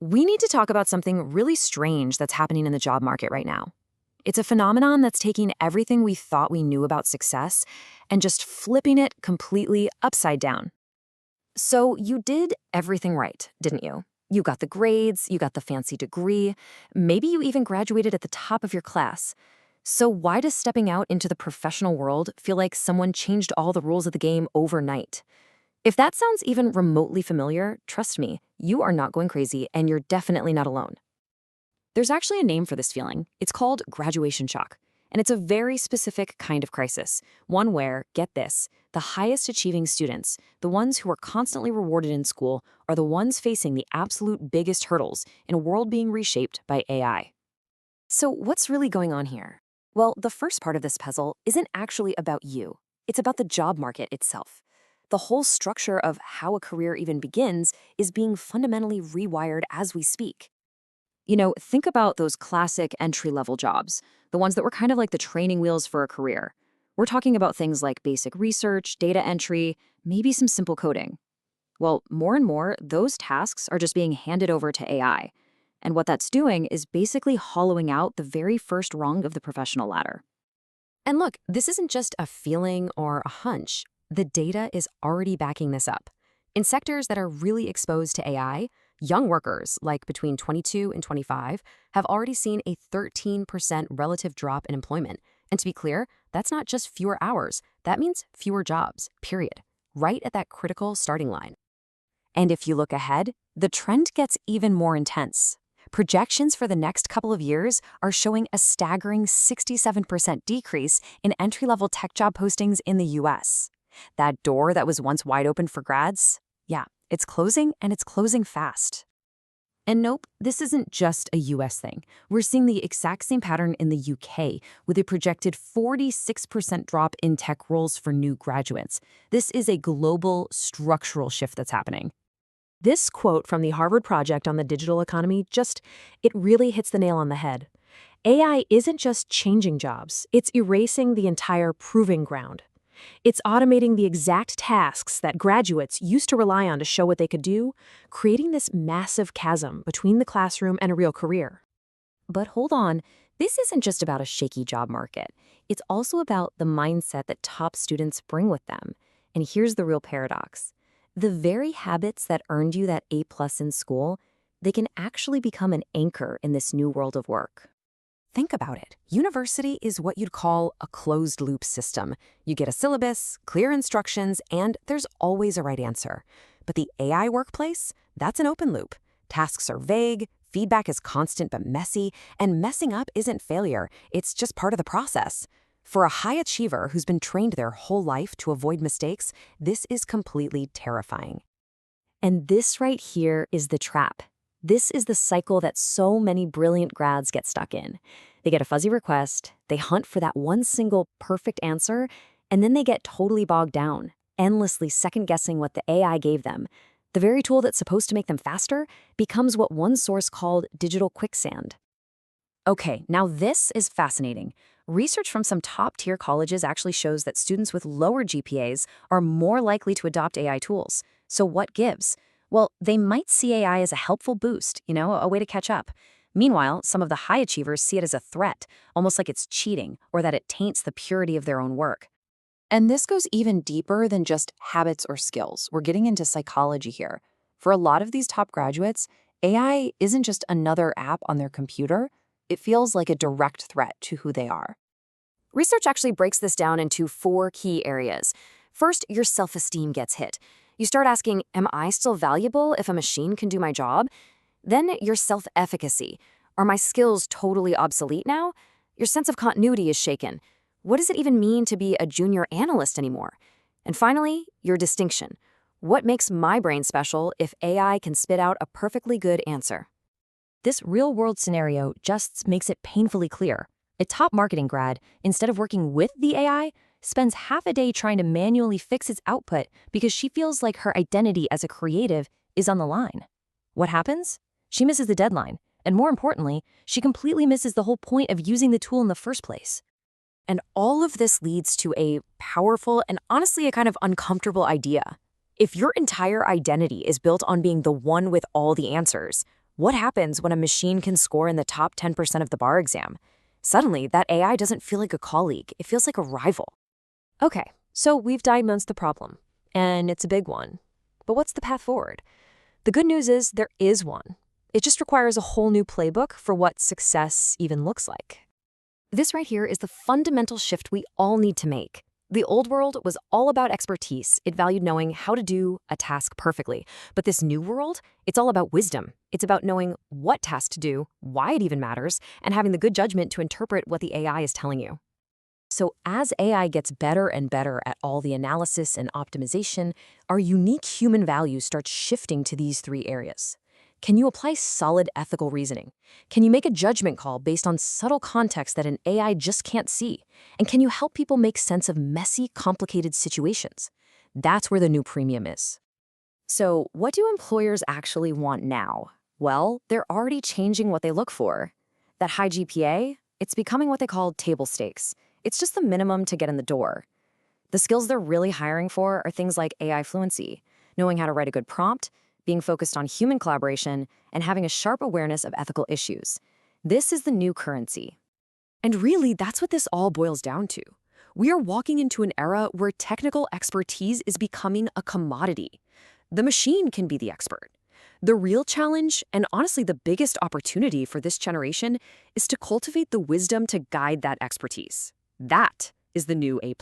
We need to talk about something really strange that's happening in the job market right now. It's a phenomenon that's taking everything we thought we knew about success and just flipping it completely upside down. So you did everything right, didn't you? You got the grades, you got the fancy degree, maybe you even graduated at the top of your class. So why does stepping out into the professional world feel like someone changed all the rules of the game overnight? If that sounds even remotely familiar, trust me, you are not going crazy and you're definitely not alone. There's actually a name for this feeling. It's called graduation shock. And it's a very specific kind of crisis, one where, get this, the highest achieving students, the ones who are constantly rewarded in school, are the ones facing the absolute biggest hurdles in a world being reshaped by AI. So what's really going on here? Well, the first part of this puzzle isn't actually about you. It's about the job market itself. The whole structure of how a career even begins is being fundamentally rewired as we speak. Think about those classic entry-level jobs, the ones that were kind of like the training wheels for a career. We're talking about things like basic research, data entry, maybe some simple coding. Well, more and more, those tasks are just being handed over to AI. And what that's doing is basically hollowing out the very first rung of the professional ladder. And look, this isn't just a feeling or a hunch. The data is already backing this up. In sectors that are really exposed to AI, young workers, like between 22 and 25, have already seen a 13% relative drop in employment. And to be clear, that's not just fewer hours. That means fewer jobs, period. Right at that critical starting line. And if you look ahead, the trend gets even more intense. Projections for the next couple of years are showing a staggering 67% decrease in entry-level tech job postings in the US. That door that was once wide open for grads, yeah, it's closing, and it's closing fast. And nope, this isn't just a US thing. We're seeing the exact same pattern in the UK, with a projected 46% drop in tech roles for new graduates. This is a global structural shift that's happening. This quote from the Harvard Project on the digital economy it really hits the nail on the head. AI isn't just changing jobs, it's erasing the entire proving ground. It's automating the exact tasks that graduates used to rely on to show what they could do, creating this massive chasm between the classroom and a real career. But hold on, this isn't just about a shaky job market. It's also about the mindset that top students bring with them. And here's the real paradox. The very habits that earned you that A+ in school, they can actually become an anchor in this new world of work. Think about it. University is what you'd call a closed-loop system. You get a syllabus, clear instructions, and there's always a right answer. But the AI workplace, that's an open loop. Tasks are vague, feedback is constant but messy, and messing up isn't failure. It's just part of the process. For a high achiever who's been trained their whole life to avoid mistakes, this is completely terrifying. And this right here is the trap. This is the cycle that so many brilliant grads get stuck in. They get a fuzzy request, they hunt for that one single perfect answer, and then they get totally bogged down, endlessly second-guessing what the AI gave them. The very tool that's supposed to make them faster becomes what one source called digital quicksand. Okay, now this is fascinating. Research from some top-tier colleges actually shows that students with lower GPAs are more likely to adopt AI tools. So what gives? Well, they might see AI as a helpful boost, a way to catch up. Meanwhile, some of the high achievers see it as a threat, almost like it's cheating or that it taints the purity of their own work. And this goes even deeper than just habits or skills. We're getting into psychology here. For a lot of these top graduates, AI isn't just another app on their computer. It feels like a direct threat to who they are. Research actually breaks this down into 4 key areas. First, your self-esteem gets hit. You start asking, am I still valuable if a machine can do my job? Then your self-efficacy. Are my skills totally obsolete now? Your sense of continuity is shaken. What does it even mean to be a junior analyst anymore? And finally, your distinction. What makes my brain special if AI can spit out a perfectly good answer? This real-world scenario just makes it painfully clear. A top marketing grad, instead of working with the AI, spends half a day trying to manually fix its output because she feels like her identity as a creative is on the line. What happens? She misses the deadline, and more importantly, she completely misses the whole point of using the tool in the first place. And all of this leads to a powerful and honestly a kind of uncomfortable idea. If your entire identity is built on being the one with all the answers, What happens when a machine can score in the top 10% of the bar exam? Suddenly, that AI doesn't feel like a colleague, it feels like a rival. Okay, so we've diagnosed the problem, and it's a big one. But what's the path forward? The good news is there is one. It just requires a whole new playbook for what success even looks like. This right here is the fundamental shift we all need to make. The old world was all about expertise. It valued knowing how to do a task perfectly. But this new world, it's all about wisdom. It's about knowing what task to do, why it even matters, and having the good judgment to interpret what the AI is telling you. So as AI gets better and better at all the analysis and optimization, our unique human values start shifting to these three areas. Can you apply solid ethical reasoning? Can you make a judgment call based on subtle context that an AI just can't see? And can you help people make sense of messy, complicated situations? That's where the new premium is. So what do employers actually want now? Well, they're already changing what they look for. That high GPA, it's becoming what they call table stakes. It's just the minimum to get in the door. The skills they're really hiring for are things like AI fluency, knowing how to write a good prompt, being focused on human collaboration, and having a sharp awareness of ethical issues. This is the new currency. And really, that's what this all boils down to. We are walking into an era where technical expertise is becoming a commodity. The machine can be the expert. The real challenge, and honestly the biggest opportunity for this generation, is to cultivate the wisdom to guide that expertise. That is the new A+.